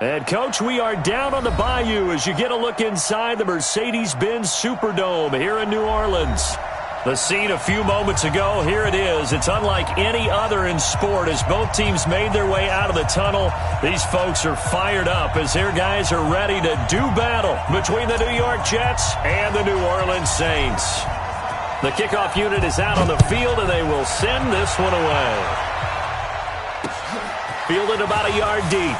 And, Coach, we are down on the bayou as you get a look inside the Mercedes-Benz Superdome here in New Orleans. The scene a few moments ago, here it is. It's unlike any other in sport as both teams made their way out of the tunnel. These folks are fired up as their guys are ready to do battle between the New York Jets and the New Orleans Saints. The kickoff unit is out on the field, and they will send this one away. Fielded about a yard deep.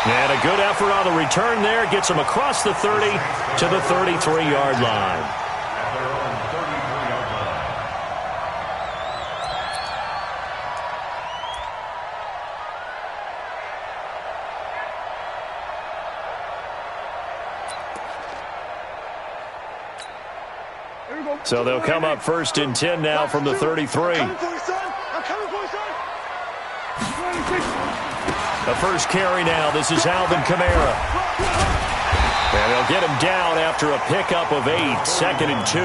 And a good effort on the return there. Gets him across the 30 to the 33-yard line. So they'll come up 1st and 10 now from the 33. The first carry now. This is Alvin Kamara. And they'll get him down after a pickup of 8. 2nd and 2.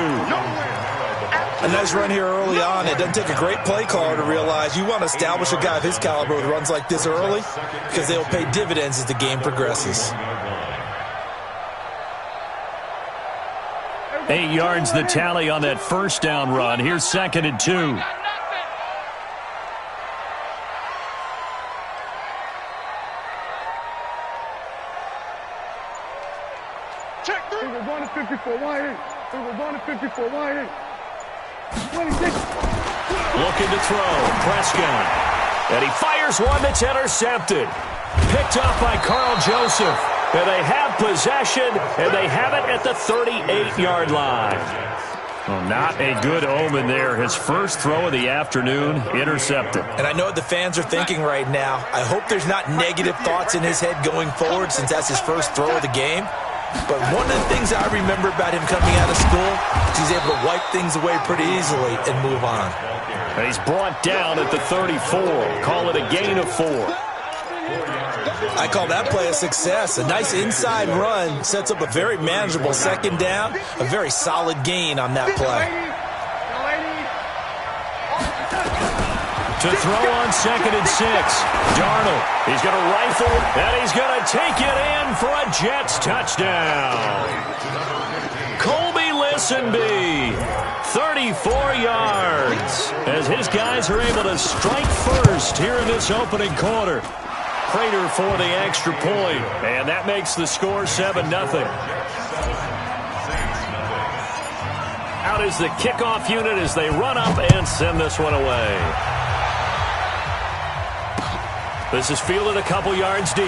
A nice run here early on. It doesn't take a great play caller to realize you want to establish a guy of his caliber with runs like this early because they'll pay dividends as the game progresses. 8 yards the tally on that first down run. Here's 2nd and 2. Looking to throw. Prescott. And he fires one that's intercepted. Picked off by Carl Joseph. And they have possession, and they have it at the 38-yard line. Well, not a good omen there. His first throw of the afternoon, intercepted. And I know what the fans are thinking right now. I hope there's not negative thoughts in his head going forward since that's his first throw of the game. But one of the things I remember about him coming out of school is he's able to wipe things away pretty easily and move on. And he's brought down at the 34. Call it a gain of 4. I call that play a success. A nice inside run sets up a very manageable 2nd down. A very solid gain on that play. To throw on 2nd and 6. Darnold. He's going to rifle, and he's going to take it in for a Jets touchdown. Colby Listenby, 34 yards, as his guys are able to strike first here in this opening quarter. Prater for the extra point, and that makes the score 7-0. Out is the kickoff unit as they run up and send this one away. This is fielded a couple yards deep.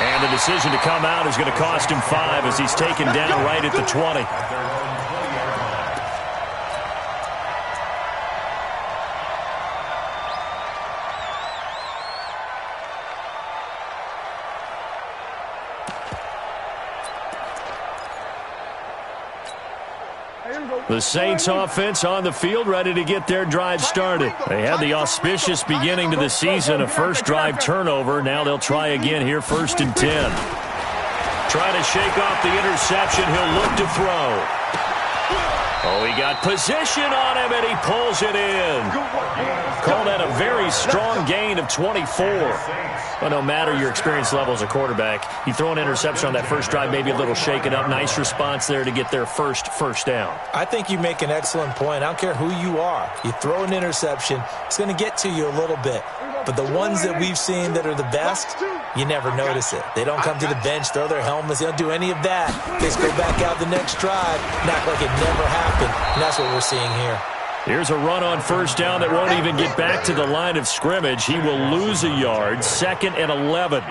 And the decision to come out is going to cost him 5 as he's taken down right at the 20. The Saints offense on the field, ready to get their drive started. They had the auspicious beginning to the season, a first drive turnover. Now they'll try again here, 1st and 10. Trying to shake off the interception. He'll look to throw. Oh, he got position on him, and he pulls it in. Call that a very strong gain of 24. Well, no matter your experience level as a quarterback, you throw an interception on that first drive, maybe a little shaken up. Nice response there to get their first down. I think you make an excellent point. I don't care who you are. You throw an interception, it's going to get to you a little bit. But the ones that we've seen that are the best, you never notice it. They don't come to the bench, throw their helmets. They don't do any of that. They just go back out the next drive and act like it never happened. And that's what we're seeing here. Here's a run on first down that won't even get back to the line of scrimmage. He will lose a yard. 2nd and 11.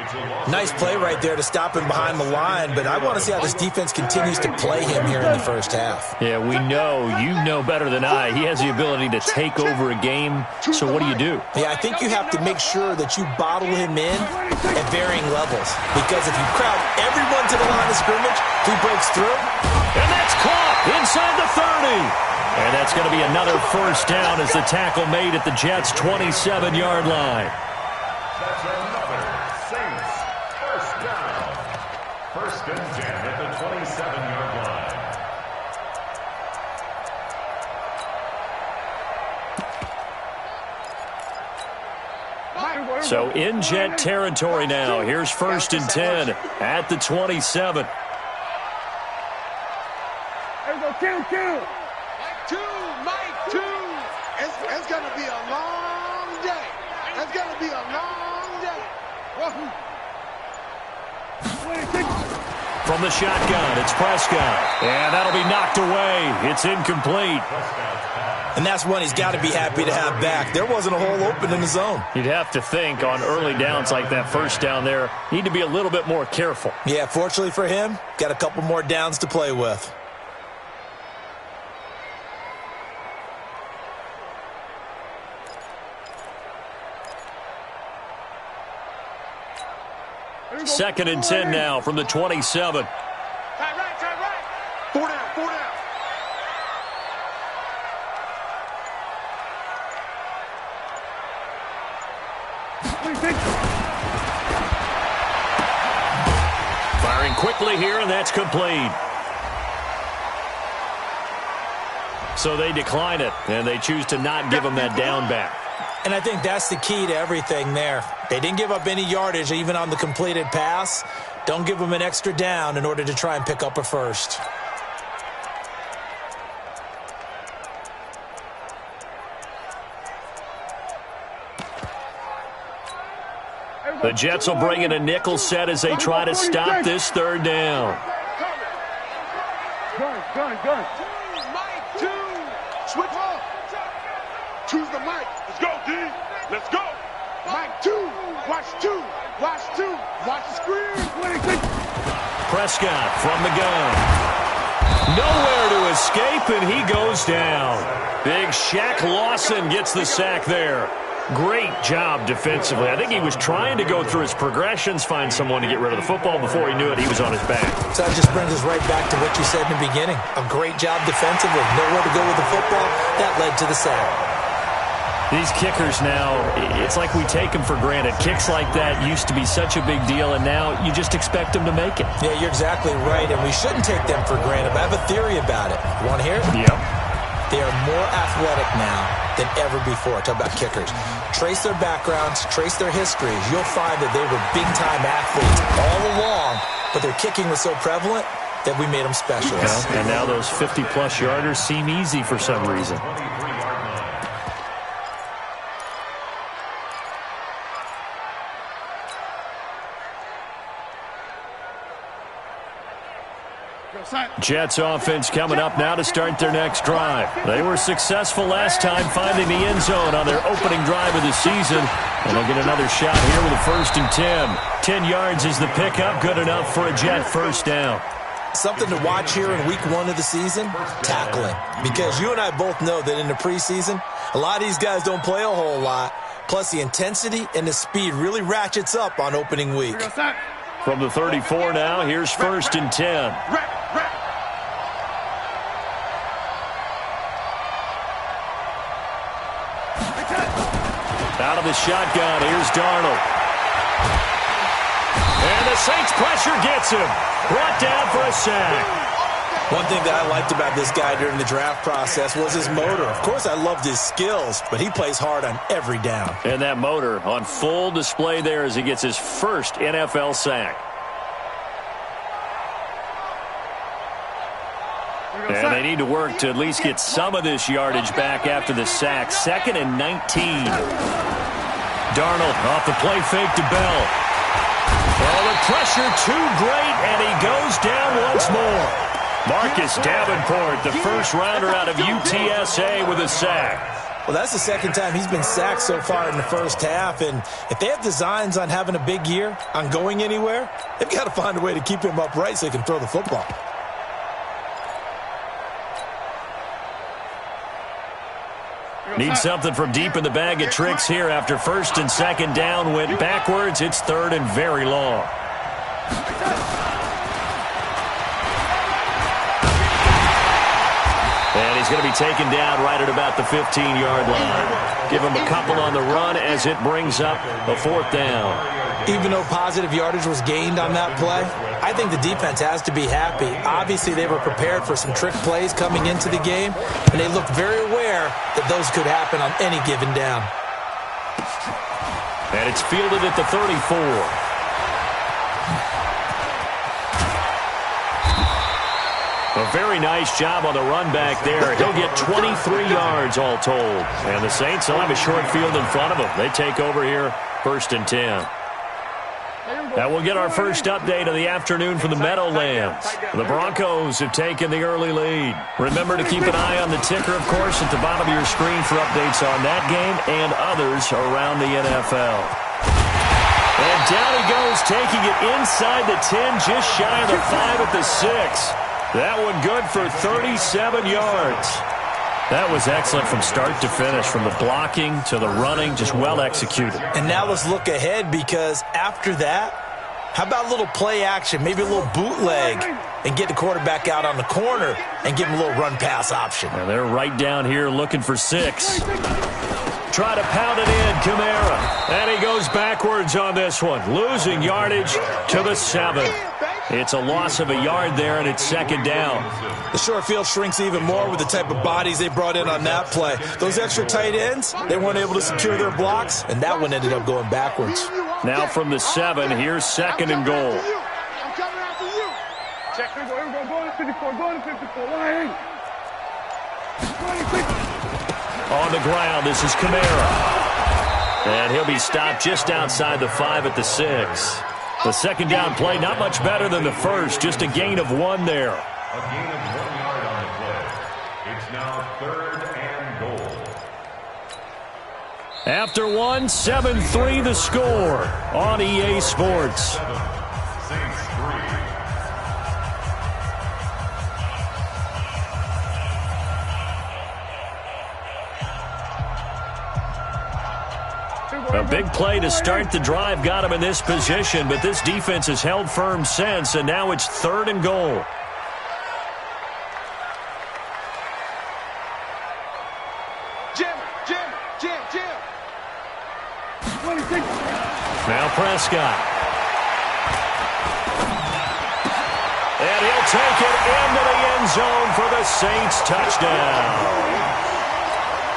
Nice play right there to stop him behind the line, but I want to see how this defense continues to play him here in the first half. Yeah, we know. You know better than I. He has the ability to take over a game. So what do? Yeah, I think you have to make sure that you bottle him in at varying levels. Because if you crowd everyone to the line of scrimmage, he breaks through. And that's caught inside the 30. And that's going to be another first down as the tackle made at the Jets' 27-yard line. That's another Saints first down. 1st and 10 at the 27-yard line. So in Jet territory now. Here's 1st and 10 at the 27. Two. Mike, two. It's going to be a long day. It's going to be a long day. From the shotgun, it's Prescott. And that'll be knocked away. It's incomplete. And that's one he's got to be happy to have back. There wasn't a hole open in the zone. You'd have to think on early downs like that first down there, need to be a little bit more careful. Yeah, fortunately for him, got a couple more downs to play with. Second and 10 now from the 27. Try right. 4 down. Firing quickly here, and that's complete. So they decline it, and they choose to not give him that down back. And I think that's the key to everything there. They didn't give up any yardage even on the completed pass. Don't give them an extra down in order to try and pick up a first. The Jets will bring in a nickel set as they try to stop this third down. Gun. Mike, two. Switch off. Choose the Mike. Let's go, D. Let's go. Mike, two. Watch two. Watch the screen. Prescott from the gun. Nowhere to escape, and he goes down. Big Shaq Lawson gets the sack there. Great job defensively. I think he was trying to go through his progressions, find someone to get rid of the football. Before he knew it, he was on his back. So that just brings us right back to what you said in the beginning. A great job defensively. Nowhere to go with the football. That led to the sack. These kickers now, it's like we take them for granted. Kicks like that used to be such a big deal, and now you just expect them to make it. Yeah, you're exactly right, and we shouldn't take them for granted. But I have a theory about it. You want to hear it? Yep. They are more athletic now than ever before. Talk about kickers. Trace their backgrounds, trace their histories. You'll find that they were big-time athletes all along, but their kicking was so prevalent that we made them specialists. And now those 50-plus yarders seem easy for some reason. Jets offense coming up now to start their next drive. They were successful last time finding the end zone on their opening drive of the season. And they'll get another shot here with a 1st and 10. 10 yards is the pickup, good enough for a Jet first down. Something to watch here in week 1 of the season, tackling. Because you and I both know that in the preseason, a lot of these guys don't play a whole lot. Plus the intensity and the speed really ratchets up on opening week. From the 34 now, here's 1st and 10. Out of the shotgun, here's Darnold. And the Saints pressure gets him. Brought down for a sack. One thing that I liked about this guy during the draft process was his motor. Of course, I loved his skills, but he plays hard on every down. And that motor on full display there as he gets his first NFL sack. And they need to work to at least get some of this yardage back after the sack. 2nd and 19. Darnold off the play fake to Bell. Oh, the pressure too great, and he goes down once more. Marcus Davenport, the first rounder out of UTSA with a sack. Well, that's the second time he's been sacked so far in the first half, and if they have designs on having a big year, on going anywhere, they've got to find a way to keep him upright so he can throw the football. Need something from deep in the bag of tricks here after 1st and 2nd down went backwards. It's 3rd and very long. And he's going to be taken down right at about the 15-yard line. Give him a couple on the run as it brings up a 4th down. Even though positive yardage was gained on that play, I think the defense has to be happy. Obviously, they were prepared for some trick plays coming into the game, and they looked very aware that those could happen on any given down. And it's fielded at the 34. A very nice job on the run back there. He'll get 23 yards all told. And the Saints will have a short field in front of them. They take over here, 1st and 10. Now we'll get our first update of the afternoon from the Meadowlands. The Broncos have taken the early lead. Remember to keep an eye on the ticker, of course, at the bottom of your screen for updates on that game and others around the NFL. And down he goes, taking it inside the 10, just shy of the 5 at the 6. That one good for 37 yards. That was excellent from start to finish, from the blocking to the running, just well executed. And now let's look ahead, because after that, how about a little play action, maybe a little bootleg, and get the quarterback out on the corner and give him a little run-pass option. And they're right down here looking for 6. Try to pound it in, Kamara. And he goes backwards on this one, losing yardage to the 7. It's a loss of a yard there, and it's 2nd down. The short field shrinks even more with the type of bodies they brought in on that play. Those extra tight ends, they weren't able to secure their blocks, and that one ended up going backwards. Now from the 7, here's 2nd and goal. I'm coming after you. Check. Here we go. Go to 54. Go to 54. Line. On the ground, this is Kamara. And he'll be stopped just outside the 5 at the 6. The 2nd down play, not much better than the first, just a gain of 1 there. A gain of 1 yard on the play. It's now 3rd and goal. After 1, 7-3 the score on EA Sports. Saints 3. A big play to start the drive got him in this position, but this defense has held firm since, and now it's 3rd and goal. Jim. Now Prescott. And he'll take it into the end zone for the Saints touchdown.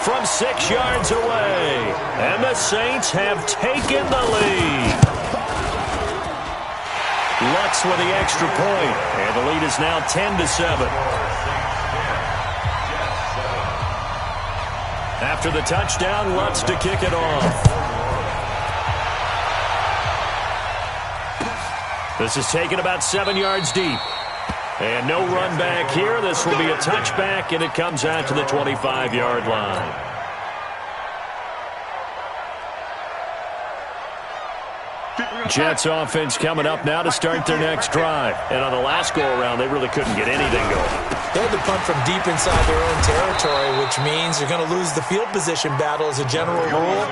From 6 yards away, and the Saints have taken the lead. Lutz with the extra point, and the lead is now 10-7. After the touchdown, Lutz to kick it off. This is taken about 7 yards deep. And no run back here. This will be a touchback, and it comes out to the 25-yard line. Jets offense coming up now to start their next drive. And on the last go-around, they really couldn't get anything going. They had to punt from deep inside their own territory, which means you're going to lose the field position battle as a general rule.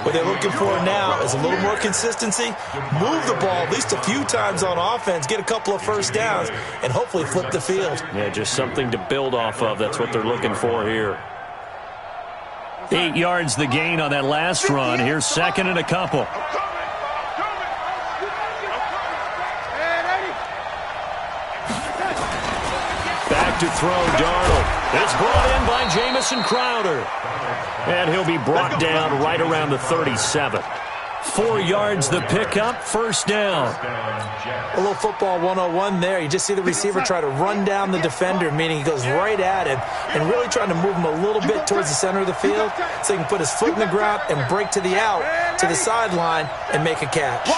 What they're looking for now is a little more consistency, move the ball at least a few times on offense, get a couple of first downs, and hopefully flip the field. Yeah, just something to build off of. That's what they're looking for here. 8 yards the gain on that last run. Here's 2nd and a couple. Back to throw, Darnold. It's brought in by Jamison Crowder. And he'll be brought down right around the 37. 4 yards the pickup, 1st down. A little football 101 there. You just see the receiver try to run down the defender, meaning he goes right at him and really trying to move him a little bit towards the center of the field so he can put his foot in the ground and break to the out, to the sideline, and make a catch.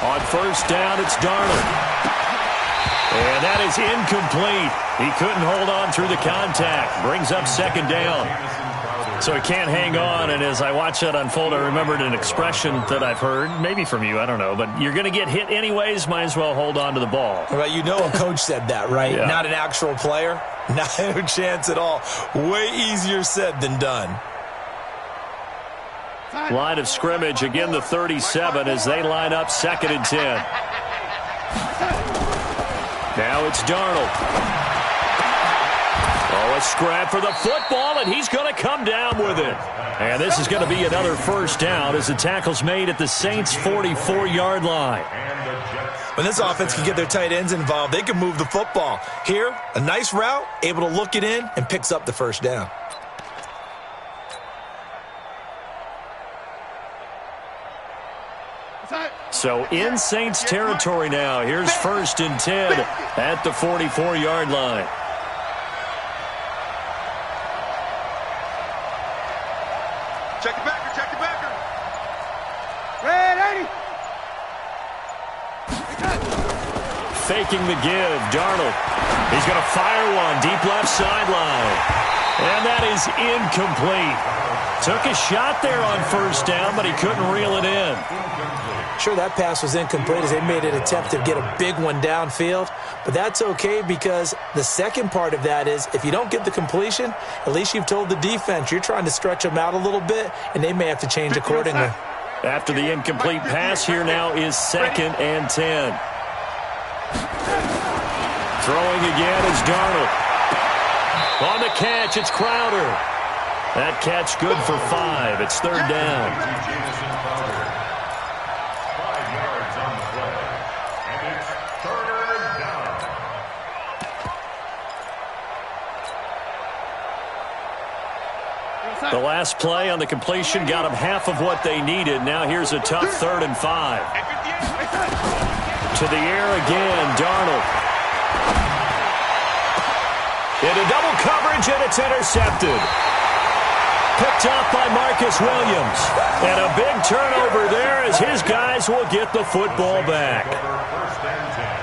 On 1st down, it's Darnold. And that is incomplete. He couldn't hold on through the contact. Brings up 2nd down. So he can't hang on, and as I watch that unfold, I remembered an expression that I've heard, maybe from you, I don't know, but you're going to get hit anyways, might as well hold on to the ball. Well, you know a coach said that, right? Yeah. Not an actual player. Not a chance at all. Way easier said than done. Line of scrimmage, again the 37 as they line up 2nd and 10. Now it's Darnold. Oh, A scrap for the football, and he's going to come down with it. And this is going to be another first down as the tackle's made at the Saints' 44-yard line. When this offense can get their tight ends involved, they can move the football. Here, a nice route, able to look it in, and picks up the first down. So in Saints territory now. Here's 1st and 10 at the 44-yard line. Check the backer, check the backer. Red 80. Faking the give, Darnold. He's going to fire one deep left sideline. And that is incomplete. Took a shot there on first down, but he couldn't reel it in. Sure, that pass was incomplete as they made an attempt to get a big one downfield. But that's okay because the second part of that is if you don't get the completion, at least you've told the defense you're trying to stretch them out a little bit, and they may have to change accordingly. After the incomplete pass, here now is 2nd and 10. Throwing again is Darnold. On the catch, it's Crowder. That catch good for 5. It's 3rd down. 5 yards on the play. And it's 3rd down. The last play on the completion got them half of what they needed. Now here's a tough 3rd and 5. To the air again, Darnold. Into double coverage, and it's intercepted. Picked up by Marcus Williams. And a big turnover there as his guys will get the football back.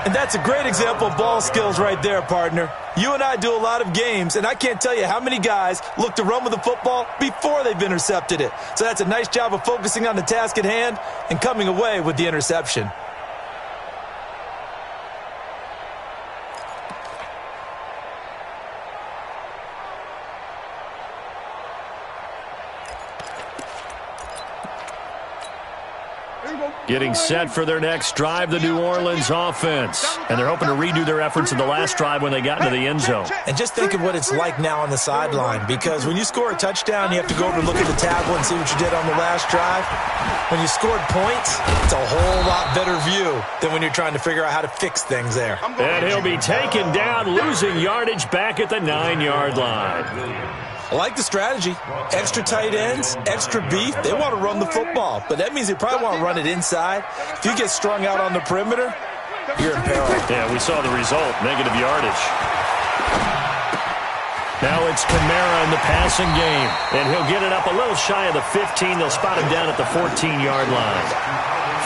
And that's a great example of ball skills right there, partner. You and I do a lot of games, and I can't tell you how many guys look to run with the football before they've intercepted it. So that's a nice job of focusing on the task at hand and coming away with the interception. Getting set for their next drive, the New Orleans offense. And they're hoping to redo their efforts in the last drive when they got into the end zone. And just think of what it's like now on the sideline, because when you score a touchdown, you have to go over and look at the tablet and see what you did on the last drive. When you scored points, it's a whole lot better view than when you're trying to figure out how to fix things there. And he'll be taken down, losing yardage back at the 9-yard line. I like the strategy. Extra tight ends, extra beef. They want to run the football, but that means they probably want to run it inside. If you get strung out on the perimeter, you're in peril. Yeah, we saw the result, negative yardage. Now it's Kamara in the passing game, and he'll get it up a little shy of the 15. They'll spot him down at the 14-yard line.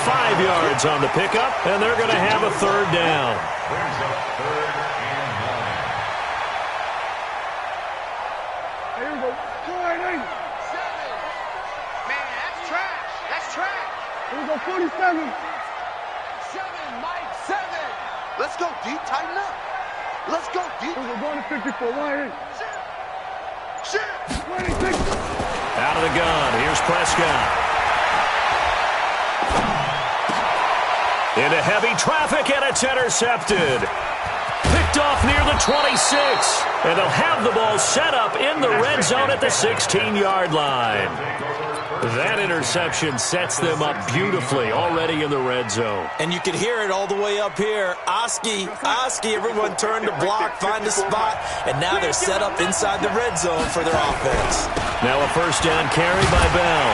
5 yards on the pickup, and they're going to have a 3rd down. Here we go, 47. 7, Mike, 7. Let's go, D. Tighten up. Let's go, D. We're going to 54. Why? Shit. 26. Out of the gun. Here's Prescott. Into heavy traffic, and it's intercepted. Picked off near the 26. And they'll have the ball set up in the red zone at the 16-yard line. That interception sets them up beautifully already in the red zone. And you can hear it all the way up here. Oski, everyone turned to block, find a spot, and now they're set up inside the red zone for their offense. Now a 1st down carry by Bell.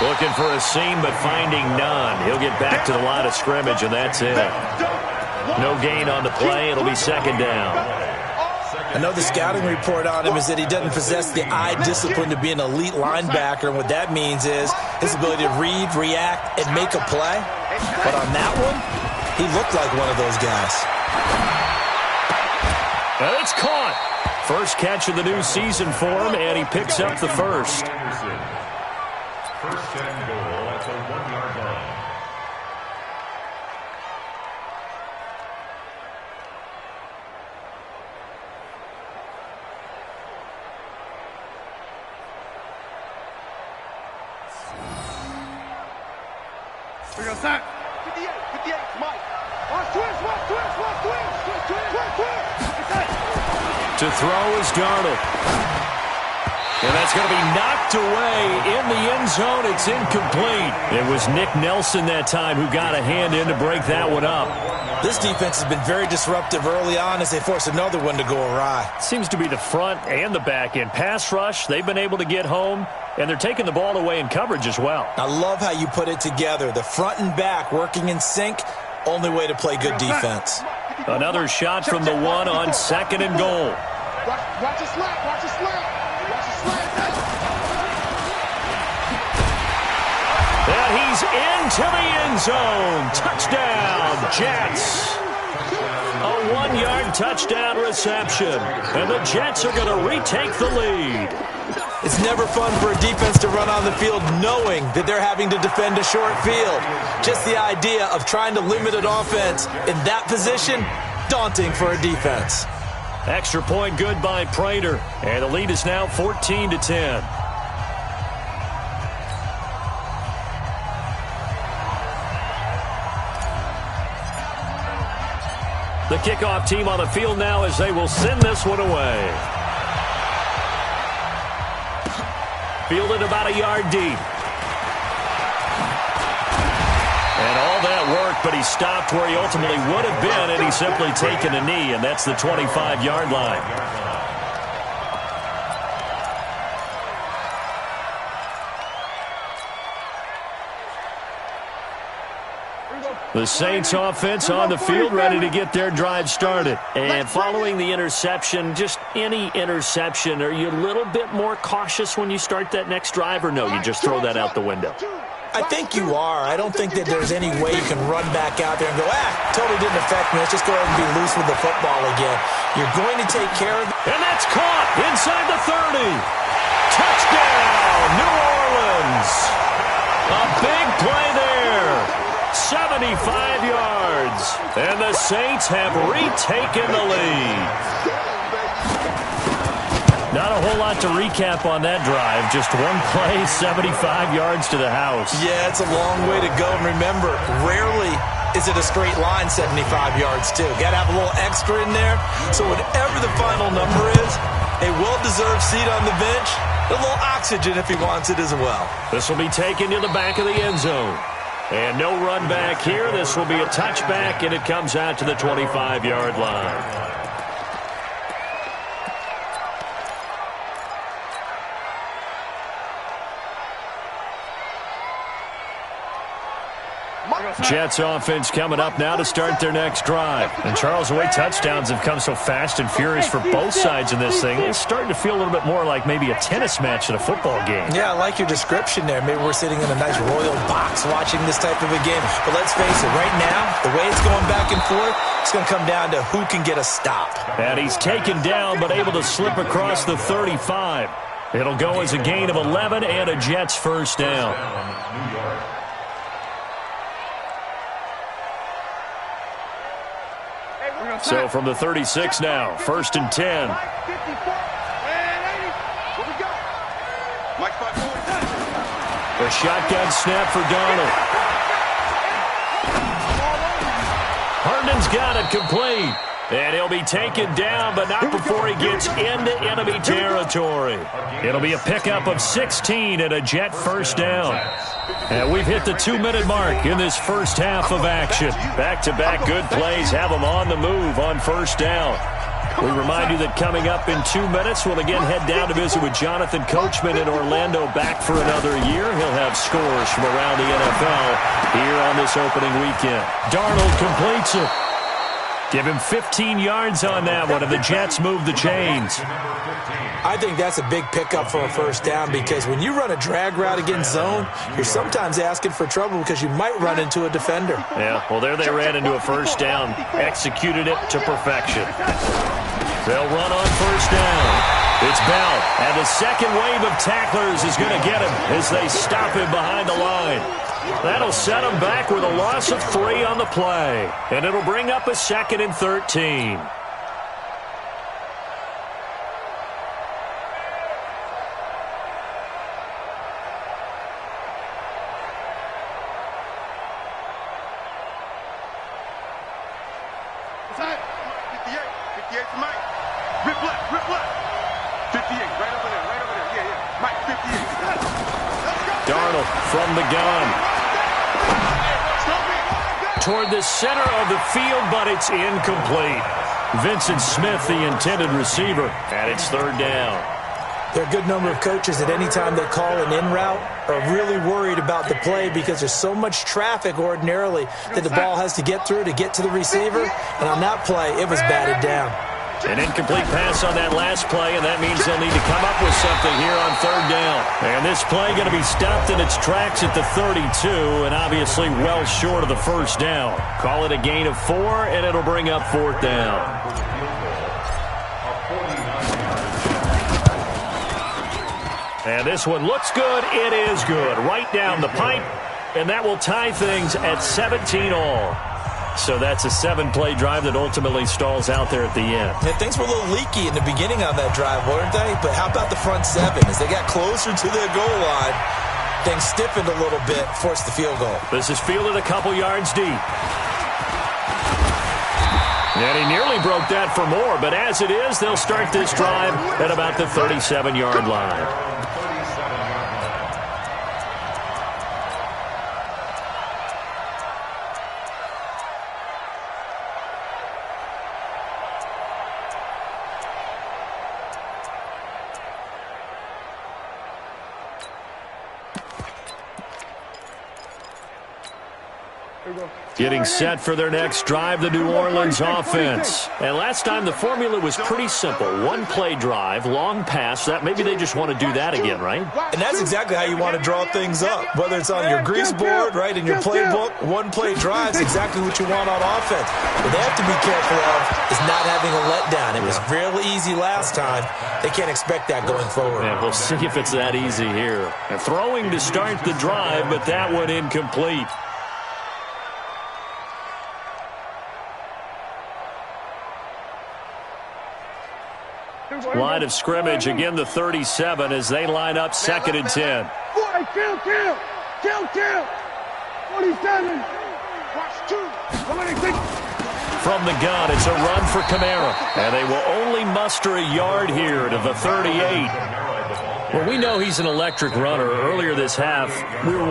Looking for a seam, but finding none. He'll get back to the line of scrimmage, and that's it. No gain on the play. It'll be 2nd down. I know the scouting report on him is that he doesn't possess the eye discipline to be an elite linebacker, and what that means is his ability to read, react, and make a play. But on that one, he looked like one of those guys. Well, it's caught. First catch of the new season for him, and he picks up the first. 1st and goal at the 1-yard line. We go sack. 58, Mike. Watch twist. To throw is Darnold. And that's going to be knocked away in the end zone. It's incomplete. It was Nick Nelson that time who got a hand in to break that one up. This defense has been very disruptive early on as they force another one to go awry. Seems to be the front and the back end. Pass rush, they've been able to get home, and they're taking the ball away in coverage as well. I love how you put it together. The front and back working in sync, only way to play good defense. Another shot from the one on 2nd and goal. Watch it slap, watch it slap. And he's into the end zone. Touchdown, Jets. A 1-yard touchdown reception. And the Jets are going to retake the lead. It's never fun for a defense to run on the field knowing that they're having to defend a short field. Just the idea of trying to limit an offense in that position, daunting for a defense. Extra point good by Prater. And the lead is now 14-10. The kickoff team on the field now as they will send this one away. Fielded about a yard deep. And all that work, but he stopped where he ultimately would have been, and he's simply taken a knee, and that's the 25-yard line. The Saints offense on the field, ready to get their drive started. And following the interception, just any interception, are you a little bit more cautious when you start that next drive, or no, you just throw that out the window? I think you are. I don't think that there's any way you can run back out there and go, totally didn't affect me. Let's just go ahead and be loose with the football again. You're going to take care of it. And that's caught inside the 30. Touchdown, New Orleans. A big play there. 75 yards. And the Saints have retaken the lead. Not a whole lot to recap on that drive. Just one play, 75 yards to the house. Yeah, it's a long way to go. And remember, rarely is it a straight line 75 yards, too. Got to have a little extra in there. So whatever the final number is, a well-deserved seat on the bench, a little oxygen if he wants it as well. This will be taken to the back of the end zone. And no run back here. This will be a touchback, and it comes out to the 25-yard line. Jets offense coming up now to start their next drive. And Charles, the way touchdowns have come so fast and furious for both sides in this thing, it's starting to feel a little bit more like maybe a tennis match in a football game. Yeah, I like your description there. Maybe we're sitting in a nice royal box watching this type of a game. But let's face it, right now, the way it's going back and forth, it's going to come down to who can get a stop. And he's taken down but able to slip across the 35. It'll go as a gain of 11 and a Jets first down. So from the 36 now, 1st and 10. A shotgun snap for Darnold. Herndon's got it complete. And he'll be taken down, but not before he gets into enemy territory. It'll be a pickup of 16 and a Jet first down. And we've hit the 2-minute mark in this first half of action. Back-to-back good plays have them on the move on first down. We remind you that coming up in 2 minutes, we'll again head down to visit with Jonathan Coachman in Orlando, back for another year. He'll have scores from around the NFL here on this opening weekend. Darnold completes it. Give him 15 yards on that one, and the Jets move the chains. I think that's a big pickup for a first down, because when you run a drag route against zone, you're sometimes asking for trouble because you might run into a defender. Yeah, well, there they ran into a first down, executed it to perfection. They'll run on first down. It's Bell, and the second wave of tacklers is going to get him as they stop him behind the line. That'll set him back with a loss of 3 on the play, and it'll bring up a 2nd and 13. Rip left, rip left. 58, right over there, right over there. Yeah, yeah. Mike, 58. Darnold from the gun. Toward the center of the field, but it's incomplete. Vincent Smith, the intended receiver, and it's third down. There are a good number of coaches at any time they call an in route are really worried about the play because there's so much traffic ordinarily that the ball has to get through to get to the receiver. And on that play, it was batted down. An incomplete pass on that last play, and that means they'll need to come up with something here on third down. And this play going to be stopped in its tracks at the 32, and obviously well short of the first down. Call it a gain of 4, and it'll bring up fourth down. And this one looks good. It is good. Right down the pipe, and that will tie things at 17 all. So that's a 7-play drive that ultimately stalls out there at the end. Yeah, things were a little leaky in the beginning on that drive, weren't they? But how about the front 7? As they got closer to their goal line, things stiffened a little bit, forced the field goal. This is fielded a couple yards deep. And he nearly broke that for more, but as it is, they'll start this drive at about the 37-yard line. Getting set for their next drive, the New Orleans offense. And last time the formula was pretty simple. 1-play drive, long pass. That maybe they just want to do that again, right? And that's exactly how you want to draw things up. Whether it's on your grease board, right, in your playbook, 1-play drives exactly what you want on offense. What they have to be careful of is not having a letdown. It was real easy last time. They can't expect that going forward. And we'll see if it's that easy here. And throwing to start the drive, but that one incomplete. Line of scrimmage, again the 37 as they line up 2nd and 10. Kill. 47. Watch 2. From the gun, it's a run for Kamara. And they will only muster a yard here to the 38. Well, we know he's an electric runner. Earlier this half, you were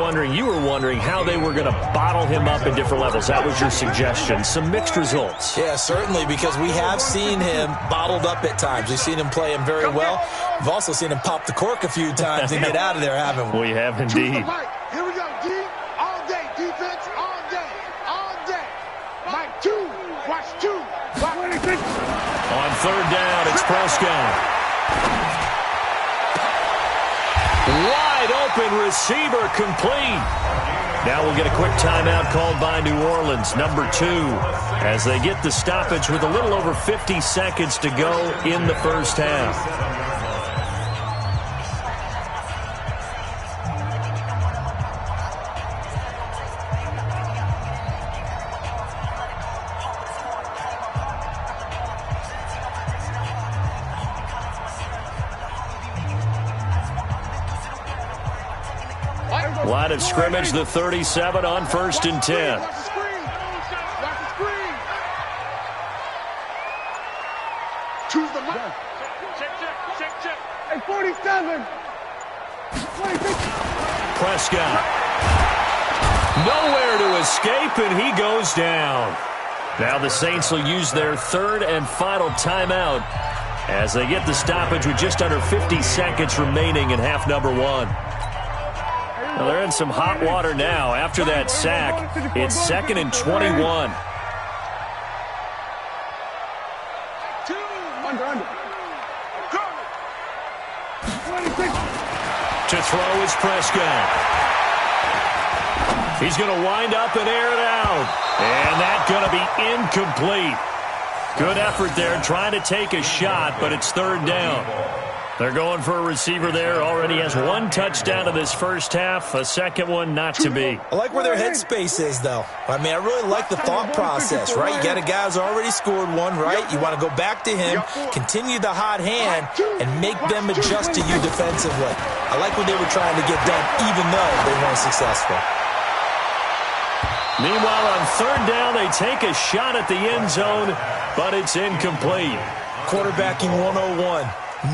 wondering how they were going to bottle him up at different levels. That was your suggestion. Some mixed results. Yeah, certainly, because we have seen him bottled up at times. We've seen him play him very well. We've also seen him pop the cork a few times and get out of there, haven't we? We have indeed. Here we go, D. All day. Defense, all day. All day. Mike 2. Watch 2. On third down, it's Prescott. Wide open receiver complete. Now we'll get a quick timeout called by New Orleans, number 2, as they get the stoppage with a little over 50 seconds to go in the first half. Line of scrimmage, the 37 on 1st and 10. Watch the screen. Choose the mic. Check. Hey, 47. 26. Prescott. Nowhere to escape, and he goes down. Now the Saints will use their 3rd and final timeout as they get the stoppage with just under 50 seconds remaining in half number 1. Well, they're in some hot water now. After that sack, it's 2nd and 21. To throw is Prescott. He's going to wind up and air it out. And that's going to be incomplete. Good effort there, trying to take a shot, but it's 3rd down. They're going for a receiver there. Already has 1 touchdown in this first half. A second one not to be. I like where their headspace is, though. I mean, I really like the thought process, right? You got a guy who's already scored 1, right? You want to go back to him, continue the hot hand, and make them adjust to you defensively. I like what they were trying to get done, even though they weren't successful. Meanwhile, on third down, they take a shot at the end zone, but it's incomplete. Quarterbacking 101.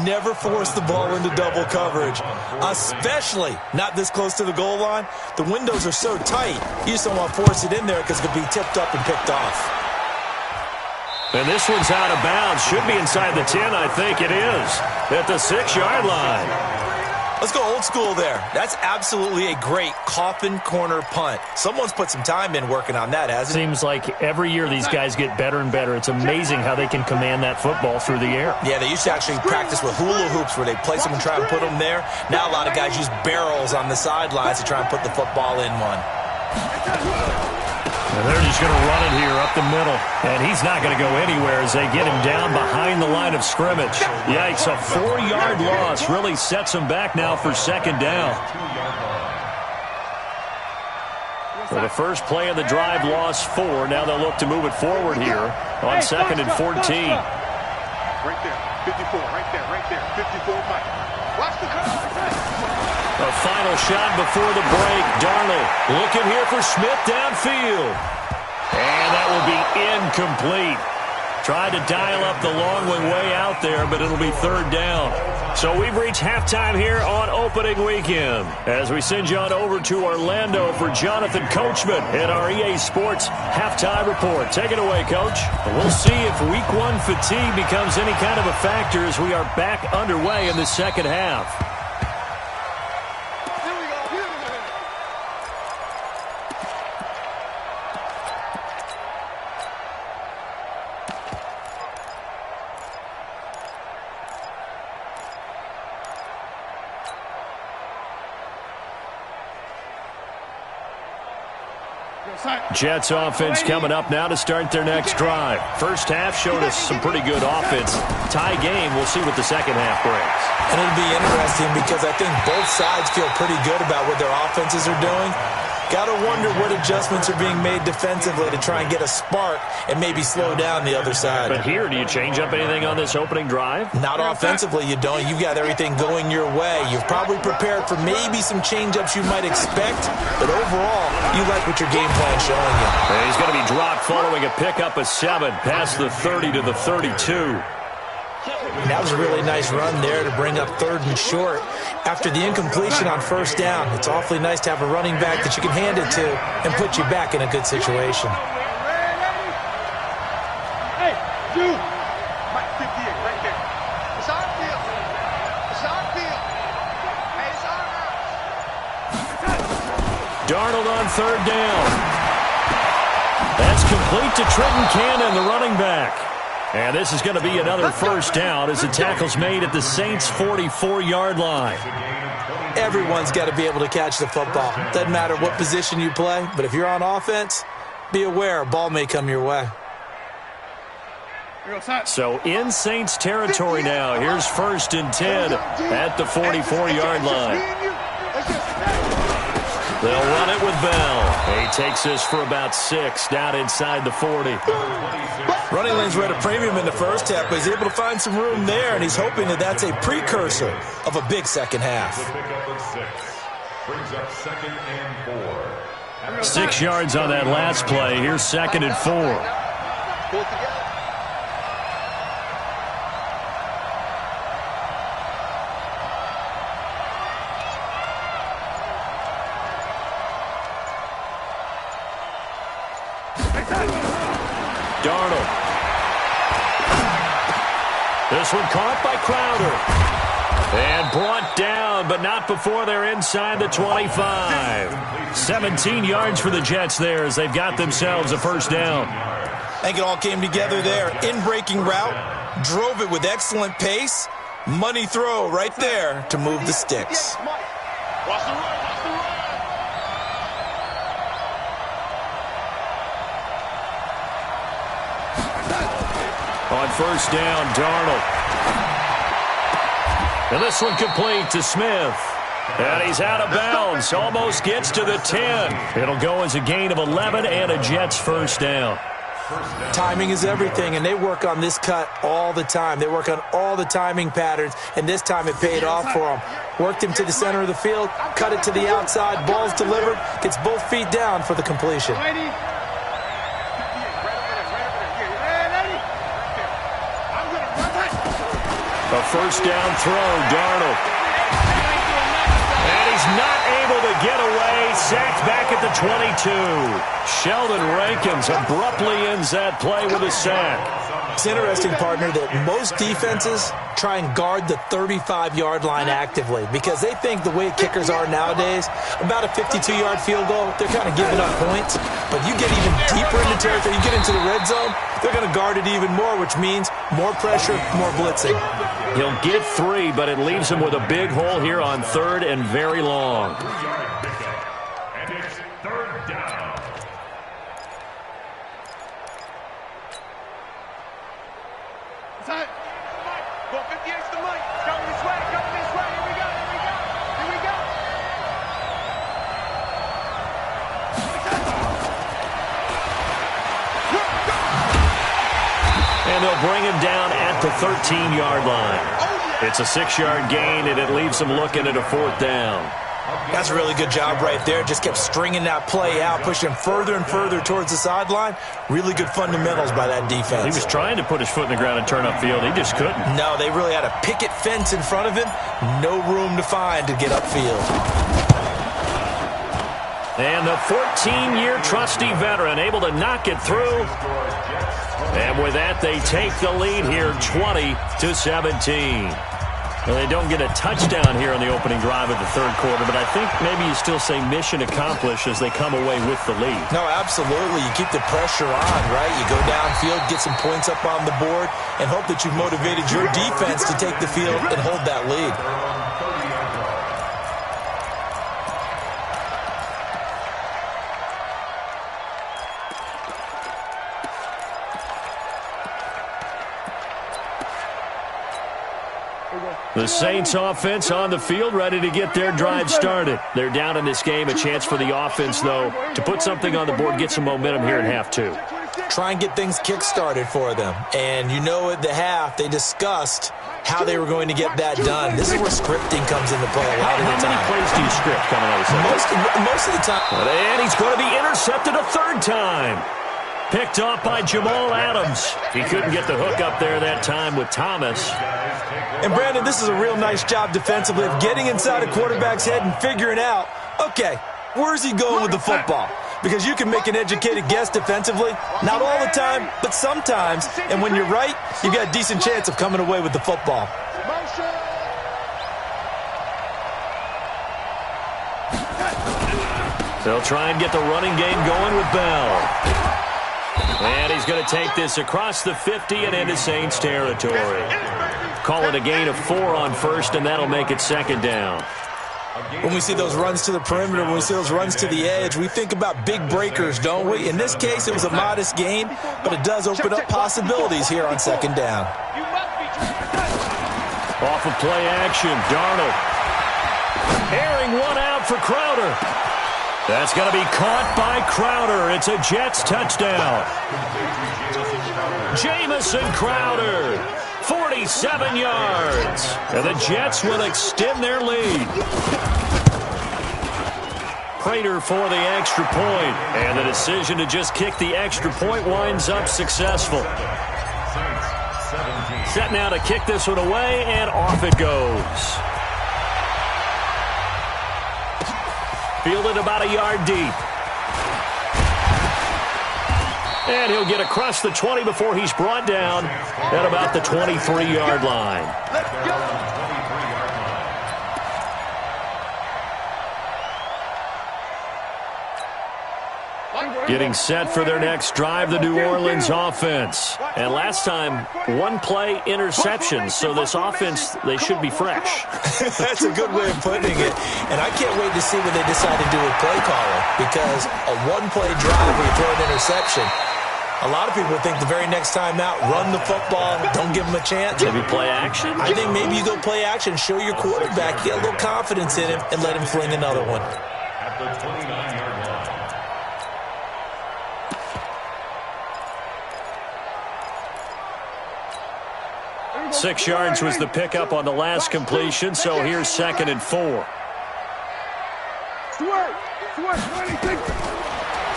Never force the ball into double coverage, especially not this close to the goal line. The windows are so tight, you just don't want to force it in there because it could be tipped up and picked off. And this one's out of bounds. Should be inside the 10, I think it is, at the 6-yard line. Let's go old school there. That's absolutely a great coffin corner punt. Someone's put some time in working on that, hasn't it? Seems like every year these guys get better and better. It's amazing how they can command that football through the air. Yeah, they used to actually practice with hula hoops where they place them and try and put them there. Now a lot of guys use barrels on the sidelines to try and put the football in one. And they're just going to run it here up the middle. And he's not going to go anywhere as they get him down behind the line of scrimmage. Yikes, a 4-yard loss really sets him back now for second down. For the first play of the drive, lost 4. Now they'll look to move it forward here on second and 14. Right there, 54, right there, 54, Mike. Watch the cut. A final shot before the break. Darnold looking here for Smith downfield. And that will be incomplete. Tried to dial up the long one way out there, but it'll be third down. So we've reached halftime here on opening weekend. As we send you on over to Orlando for Jonathan Coachman in our EA Sports halftime report. Take it away, Coach. We'll see if week 1 fatigue becomes any kind of a factor as we are back underway in the second half. Jets offense coming up now to start their next drive. First half showed us some pretty good offense. Tie game, we'll see what the second half brings. And it'll be interesting because I think both sides feel pretty good about what their offenses are doing. Got to wonder what adjustments are being made defensively to try and get a spark and maybe slow down the other side. But here, do you change up anything on this opening drive? Not offensively, you don't. You've got everything going your way. You've probably prepared for maybe some change-ups you might expect, but overall, you like what your game plan's showing you. And he's going to be dropped following a pickup of 7 past the 30 to the 32. And that was a really nice run there to bring up third and short. After the incompletion on first down, it's awfully nice to have a running back that you can hand it to and put you back in a good situation. Hey, dude. Mike 58, right there. It's our field. It's our field. Hey, it's our house. Darnold on third down. That's complete to Trenton Cannon, the running back. And this is going to be another first down as the tackle's made at the Saints' 44-yard line. Everyone's got to be able to catch the football. Doesn't matter what position you play, but if you're on offense, be aware a ball may come your way. So in Saints territory now. Here's first and 10 at the 44-yard line. They'll run it with Bell. He takes this for about 6 down inside the 40. Running lanes were at a premium in the first half, but he's able to find some room there, and he's hoping that that's a precursor of a big second half. Brings up second and 4. 6 yards on that last play. Here's second and 4. Darnold. This one caught by Crowder. And brought down, but not before they're inside the 25. 17 yards for the Jets there as they've got themselves a first down. I think it all came together there. In-breaking route, drove it with excellent pace. Money throw right there to move the sticks. Watch the run. On first down, Darnold. And this one complete to Smith. And he's out of bounds. Almost gets to the 10. It'll go as a gain of 11 and a Jets first down. Timing is everything, and they work on this cut all the time. They work on all the timing patterns, and this time it paid off for them. Worked him to the center of the field, cut it to the outside, ball's delivered, gets both feet down for the completion. A first down throw, Darnold. And he's not able to get away. Sacked back at the 22. Sheldon Rankins abruptly ends that play with a sack. It's interesting, partner, that most defenses try and guard the 35-yard line actively because they think the way kickers are nowadays, about a 52-yard field goal, they're kind of giving up points. But you get even deeper into territory, you get into the red zone, they're going to guard it even more, which means more pressure, more blitzing. He'll get 3, but it leaves him with a big hole here on 3rd and very long. And it's 3rd down. Go 58's the mic. Coming this way, coming this way. Here we go, here we go, here we go. And they'll bring him down at the 13-yard line. It's a 6-yard gain, and it leaves him looking at a 4th down. That's a really good job right there. Just kept stringing that play out, pushing him further and further towards the sideline. Really good fundamentals by that defense. He was trying to put his foot in the ground and turn upfield. He just couldn't. No, they really had a picket fence in front of him. No room to find to get upfield. And the 14-year trusty veteran able to knock it through. And with that, they take the lead here 20-17. Well, they don't get a touchdown here on the opening drive of the 3rd quarter, but I think maybe you still say mission accomplished as they come away with the lead. No, absolutely. You keep the pressure on, right? You go downfield, get some points up on the board, and hope that you've motivated your defense to take the field and hold that lead. The Saints offense on the field, ready to get their drive started. They're down in this game. A chance for the offense, though, to put something on the board, get some momentum here in half 2. Try and get things kick-started for them. And you know at the half, they discussed how they were going to get that done. This is where scripting comes into play a lot of the time. How many plays do you script coming out of the second? Most of the time. And he's going to be intercepted a 3rd time. Picked off by Jamal Adams. He couldn't get the hook up there that time with Thomas. And, Brandon, this is a real nice job defensively of getting inside a quarterback's head and figuring out, okay, where's he going with the football? Because you can make an educated guess defensively. Not all the time, but sometimes. And when you're right, you've got a decent chance of coming away with the football. They'll try and get the running game going with Bell. And he's going to take this across the 50 and into Saints territory. Call it a gain of 4 on 1st, and that'll make it 2nd down. When we see those runs to the perimeter, when we see those runs to the edge, we think about big breakers, don't we? In this case, it was a modest gain, but it does open up possibilities here on 2nd down. Off of play action, Darnold. Airing one out for Crowder. That's going to be caught by Crowder. It's a Jets touchdown. Jamison Crowder, 47 yards. And the Jets will extend their lead. Prater for the extra point. And the decision to just kick the extra point winds up successful. Set now to kick this one away, and off it goes. Fielded about a yard deep. And he'll get across the 20 before he's brought down at about the 23-yard line. Let's go. Getting set for their next drive, the New Orleans offense. And last time, 1-play interception. So this offense, they should be fresh. That's a good way of putting it. And I can't wait to see what they decide to do with play calling. Because a 1-play drive where you throw an interception, a lot of people think the very next time out, run the football, don't give them a chance. Maybe play action? I think maybe you go play action, show your quarterback, get a little confidence in him, and let him fling another one. At the 29-yard line. 6 yards was the pickup on the last completion, so here's 2nd and 4.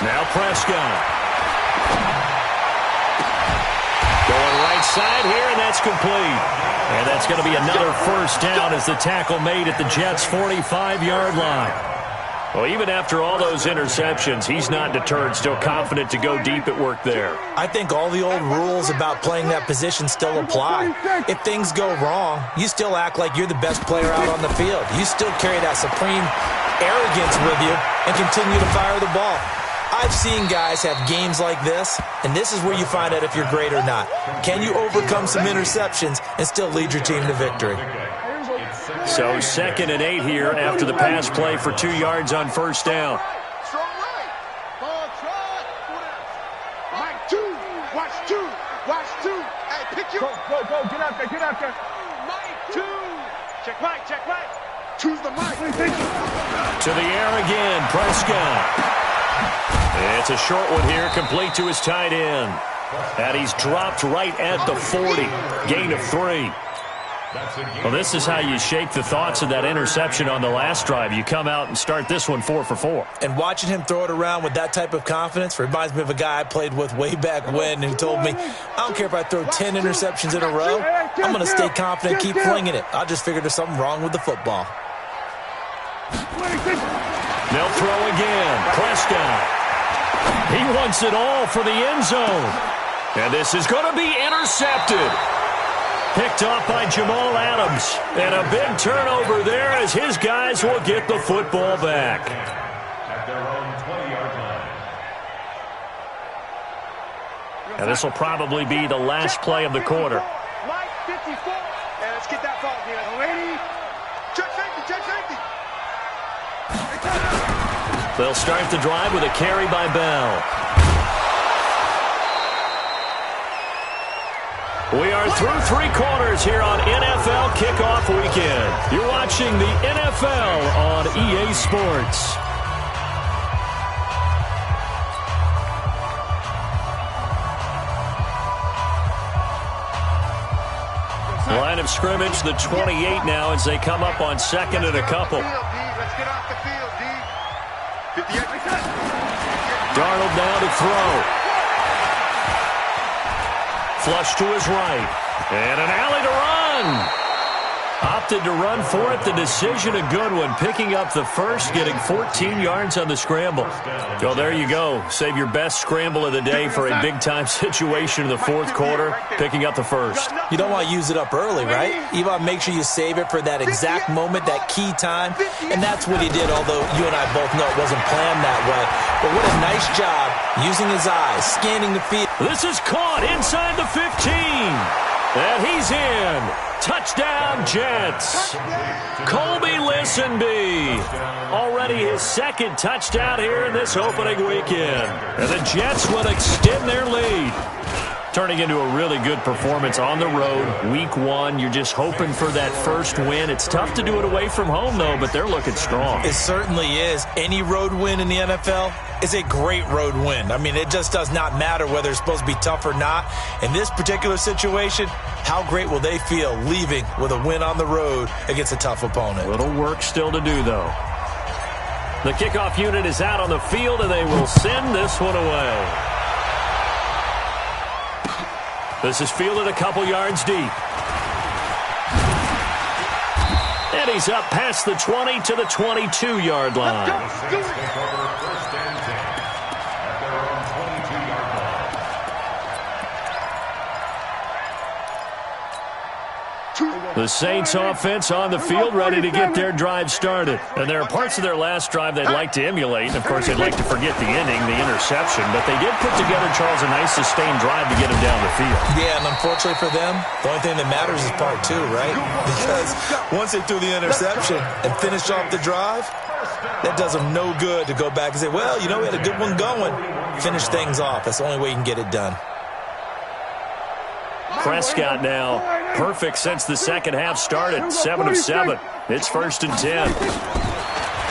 Now Prescott. Going right side here, and that's complete. And that's going to be another first down as the tackle made at the Jets' 45-yard line. Well, even after all those interceptions, he's not deterred, still confident to go deep at work there. I think all the old rules about playing that position still apply. If things go wrong, you still act like you're the best player out on the field. You still carry that supreme arrogance with you and continue to fire the ball. I've seen guys have games like this, and this is where you find out if you're great or not. Can you overcome some interceptions and still lead your team to victory? So 2nd and 8 here after the pass play for 2 yards on first down. Mike, 2. Watch 2. Watch 2. Hey, pick you. Go. Get out there. Mike, 2. Check Mike. Choose the Mike. To the air again, Prescott. It's a short one here, complete to his tight end. And he's dropped right at the 40. Gain of 3. Well, this is how you shake the thoughts of that interception on the last drive. You come out and start this one 4 for 4. And watching him throw it around with that type of confidence reminds me of a guy I played with way back when who told me, I don't care if I throw 10 interceptions in a row. I'm going to stay confident, keep flinging it. I just figured there's something wrong with the football. They'll throw again. Prescott. He wants it all for the end zone. And this is going to be intercepted. Picked off by Jamal Adams. And a big turnover there as his guys will get the football back. At their own 20-yard line. And this will probably be the last play of the quarter. Mike, 54. And let's get that ball, man. Ready? Check safety. They'll start the drive with a carry by Bell. We are through 3 quarters here on NFL Kickoff Weekend. You're watching the NFL on EA Sports. Line of scrimmage, the 28 now as they come up on 2nd and a couple. Let's get off the field, D. 58. Darnold now to throw. Flush to his right. And an alley to run. Opted to run for it. The decision a good one. Picking up the first, getting 14 yards on the scramble. Well, there you go. Save your best scramble of the day for a big-time situation in the 4th quarter. Picking up the first. You don't want to use it up early, right? You want to make sure you save it for that exact moment, that key time. And that's what he did, although you and I both know it wasn't planned that way. But what a nice job using his eyes, scanning the field. This is caught inside the 15. And he's in. Touchdown, Jets. Colby Listenby. Already his 2nd touchdown here in this opening weekend. And the Jets will extend their lead. Turning into a really good performance on the road. Week 1, you're just hoping for that first win. It's tough to do it away from home, though, but they're looking strong. It certainly is. Any road win in the NFL is a great road win. I mean, it just does not matter whether it's supposed to be tough or not. In this particular situation, how great will they feel leaving with a win on the road against a tough opponent? Little work still to do, though. The kickoff unit is out on the field, and they will send this one away. This is fielded a couple yards deep. And he's up past the 20 to the 22-yard line. First and 10 at their own 22-yard line. The Saints offense on the field ready to get their drive started. And there are parts of their last drive they'd like to emulate. And, of course, they'd like to forget the ending, the interception. But they did put together, Charles, a nice sustained drive to get them down the field. Yeah, and unfortunately for them, the only thing that matters is part 2, right? Because once they threw the interception and finished off the drive, that does them no good to go back and say, well, you know, we had a good one going. Finish things off. That's the only way you can get it done. Prescott now, perfect since the second half started, 7 of 7. It's 1st and 10.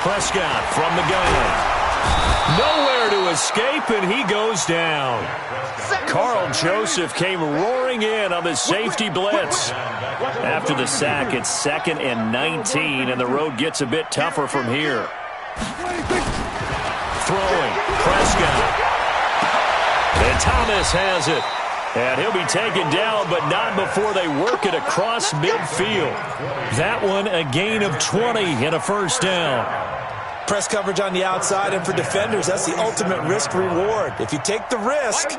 Prescott from the gun. Nowhere to escape, and he goes down. Carl Joseph came roaring in on the safety blitz. After the sack, it's 2nd and 19, and the road gets a bit tougher from here. Throwing, Prescott. And Thomas has it. And he'll be taken down, but not before they work it across midfield. That one a gain of 20 and a first down. Press coverage on the outside, and for defenders, that's the ultimate risk-reward. If you take the risk,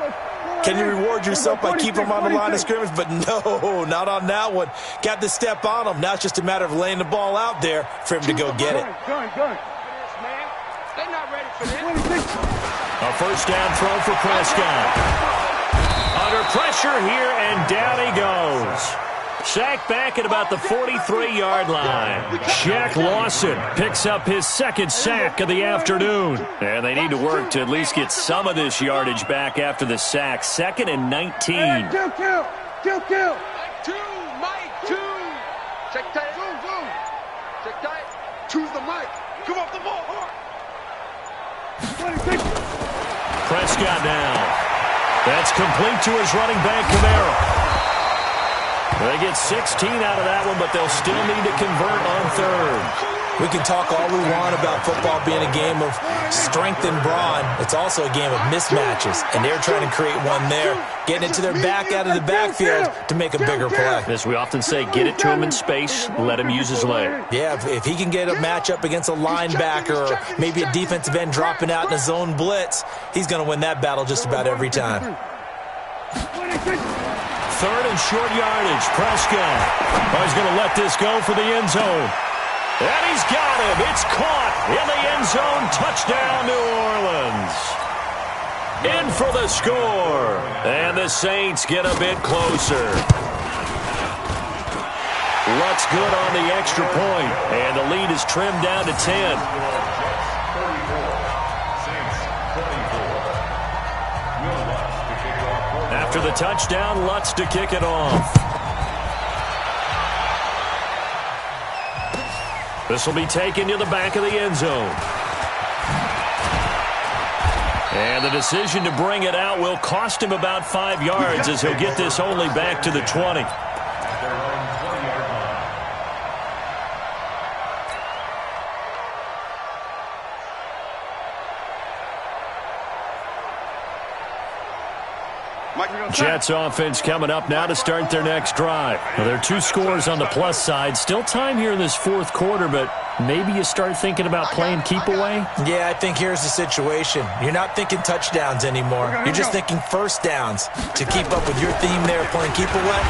can you reward yourself by keeping them on the line of scrimmage? But no, not on that one. Got to step on them. Now it's just a matter of laying the ball out there for him to go get it. A first down throw for Prescott. Under pressure here, and down he goes. Sacked back at about the 43-yard line. Jack Lawson picks up his 2nd sack of the afternoon. And they need to work to at least get some of this yardage back after the sack. 2nd and 19. Hey, kill. 2, Mike, 2. Check tight. Check tight. 2's the Mike. Come off the ball. Prescott now. That's complete to his running back, Camara. They get 16 out of that one, but they'll still need to convert on 3rd. We can talk all we want about football being a game of strength and brawn. It's also a game of mismatches, and they're trying to create one there, getting it to their back out of the backfield to make a bigger play. As we often say, get it to him in space, let him use his leg. Yeah, if he can get a matchup against a linebacker or maybe a defensive end dropping out in a zone blitz, he's going to win that battle just about every time. 3rd and short yardage. Prescott. He's going to let this go for the end zone. And he's got him. It's caught in the end zone. Touchdown, New Orleans. In for the score. And the Saints get a bit closer. Luck's good on the extra point. And the lead is trimmed down to 10. After the touchdown, Lutz to kick it off. This will be taken to the back of the end zone. And the decision to bring it out will cost him about 5 yards as he'll get this only back to the 20. Jets offense coming up now to start their next drive. Now, there are 2 scores on the plus side. Still time here in this 4th quarter, but maybe you start thinking about playing keep away? Yeah, I think here's the situation. You're not thinking touchdowns anymore. You're just thinking first downs. To keep up with your theme there, playing keep away,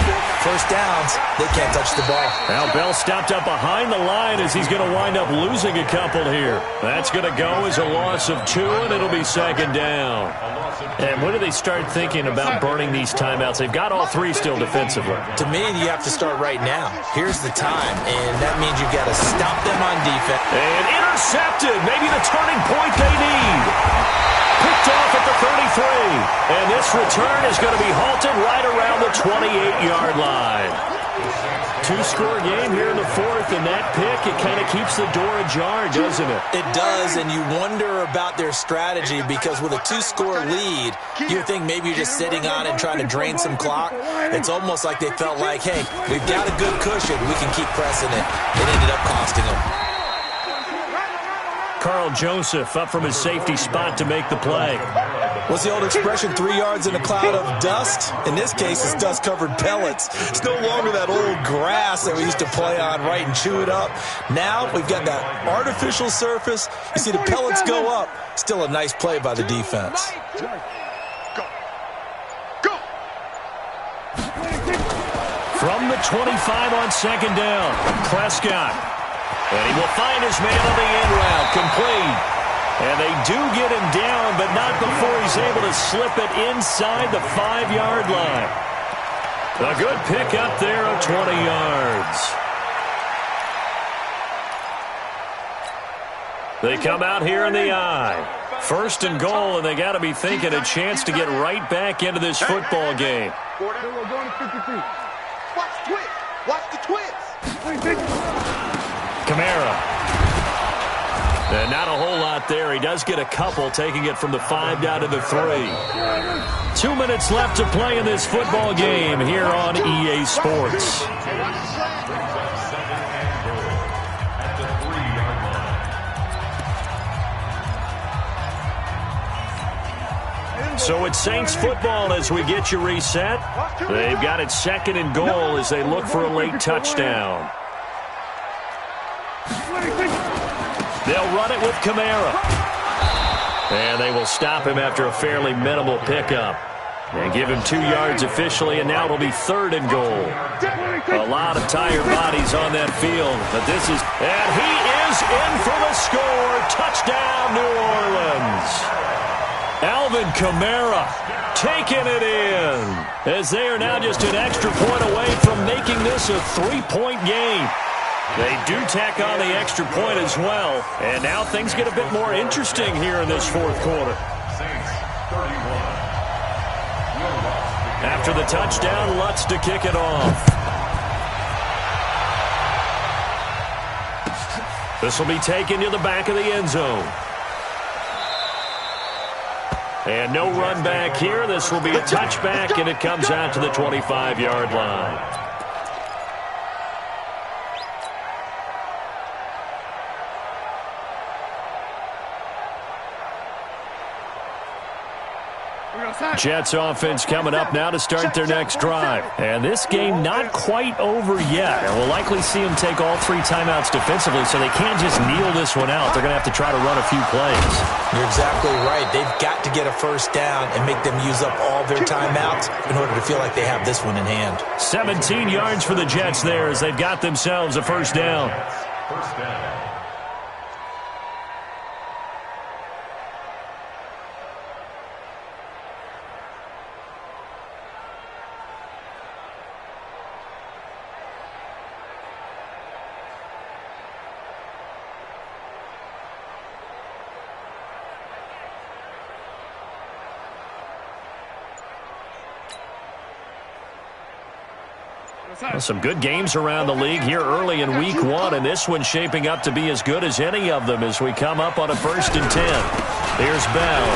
first downs, they can't touch the ball. Now Bell stopped up behind the line as he's going to wind up losing a couple here. That's going to go as a loss of 2, and it'll be 2nd down. And when do they start thinking about burning these timeouts? They've got all 3 still defensively. To me, you have to start right now. Here's the time, and that means you've got to stop them on defense. And intercepted. Maybe the turning point they need. Picked off at the 33. And this return is going to be halted right around the 28-yard line. 2-score game here in the 4th, and that pick, it kind of keeps the door ajar, doesn't it? It does, and you wonder about their strategy because with a 2-score lead, you think maybe you're just sitting on it and trying to drain some clock. It's almost like they felt like, hey, we've got a good cushion. We can keep pressing it. It ended up costing them. Carl Joseph up from his safety spot to make the play. What's the old expression, 3 yards in a cloud of dust? In this case, it's dust-covered pellets. It's no longer that old grass that we used to play on, right, and chew it up. Now we've got that artificial surface. You see the pellets go up. Still a nice play by the defense. Go. From the 25 on 2nd down, Prescott. And he will find his man on the end route, complete. And they do get him down, but not before he's able to slip it inside the 5-yard line. A good pick up there of 20 yards. They come out here in the I. 1st and goal, and they got to be thinking a chance to get right back into this football game. Watch the twist. Watch the twist. Camara. And not a whole lot there. He does get a couple, taking it from the 5 down to the 3. 2 minutes left to play in this football game here on EA Sports. So it's Saints football as we get you reset. They've got it 2nd and goal as they look for a late touchdown. They'll run it with Kamara. And they will stop him after a fairly minimal pickup. And give him 2 yards officially, and now it'll be 3rd and goal. A lot of tired bodies on that field, but this is... And he is in for the score. Touchdown, New Orleans. Alvin Kamara taking it in, as they are now just an extra point away from making this a 3-point game. They do tack on the extra point as well, and now things get a bit more interesting here in this 4th quarter. After the touchdown, Lutz to kick it off. This will be taken to the back of the end zone. And no run back here. This will be a touchback, and it comes out to the 25-yard line. Jets offense coming up now to start their next drive. And this game not quite over yet. And we'll likely see them take all 3 timeouts defensively, so they can't just kneel this one out. They're going to have to try to run a few plays. You're exactly right. They've got to get a first down and make them use up all their timeouts in order to feel like they have this one in hand. 17 yards for the Jets there as they've got themselves a first down. First down. Well, some good games around the league here early in week 1, and this one's shaping up to be as good as any of them as we come up on a 1st and 10. Here's Bell.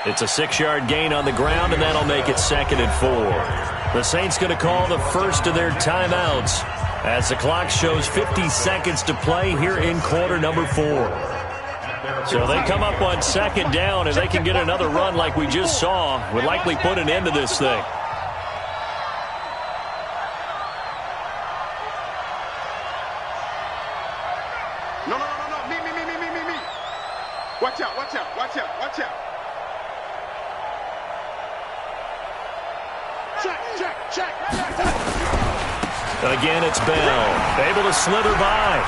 It's a 6-yard gain on the ground, and that'll make it 2nd and 4. The Saints going to call the first of their timeouts as the clock shows 50 seconds to play here in quarter number 4. So they come up on 2nd down, and they can get another run like we just saw. Would likely put an end to this thing. No. Me. Watch out. Check. Again, it's Bell. Able to slither by.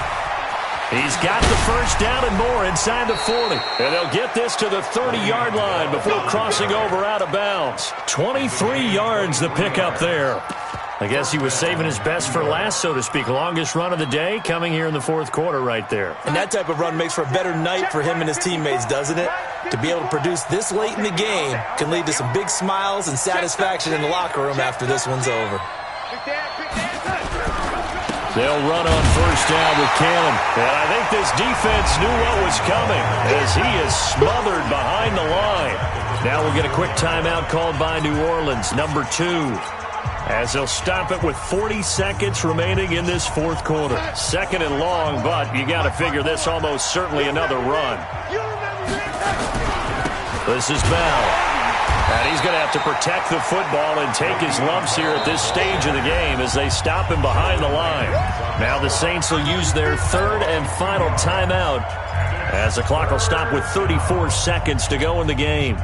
He's got the first down and more inside the 40. And they'll get this to the 30-yard line before crossing over out of bounds. 23 yards the pickup there. I guess he was saving his best for last, so to speak. Longest run of the day coming here in the 4th quarter right there. And that type of run makes for a better night for him and his teammates, doesn't it? To be able to produce this late in the game can lead to some big smiles and satisfaction in the locker room after this one's over. They'll run on first down with Cannon. And I think this defense knew what was coming as he is smothered behind the line. Now we'll get a quick timeout called by New Orleans, number 2. As they'll stop it with 40 seconds remaining in this 4th quarter. 2nd and long, but you got to figure this almost certainly another run. This is Bell. And he's going to have to protect the football and take his lumps here at this stage of the game as they stop him behind the line. Now the Saints will use their 3rd and final timeout as the clock will stop with 34 seconds to go in the game.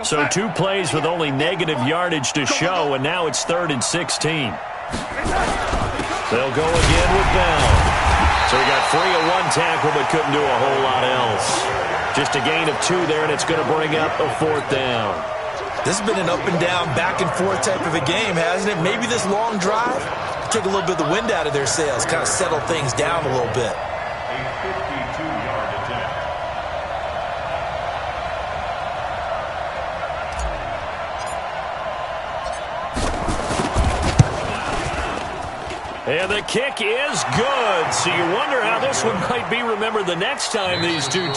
So 2 plays with only negative yardage to show, and now it's 3rd and 16. They'll go again with Bell. So he got free of 1 tackle but couldn't do a whole lot else. Just a gain of 2 there, and it's going to bring up a 4th down. This has been an up and down, back and forth type of a game, hasn't it? Maybe this long drive take a little bit of the wind out of their sails, kind of settle things down a little bit. A 52-yard attempt. And the kick is good. So you wonder how this one might be remembered the next time these two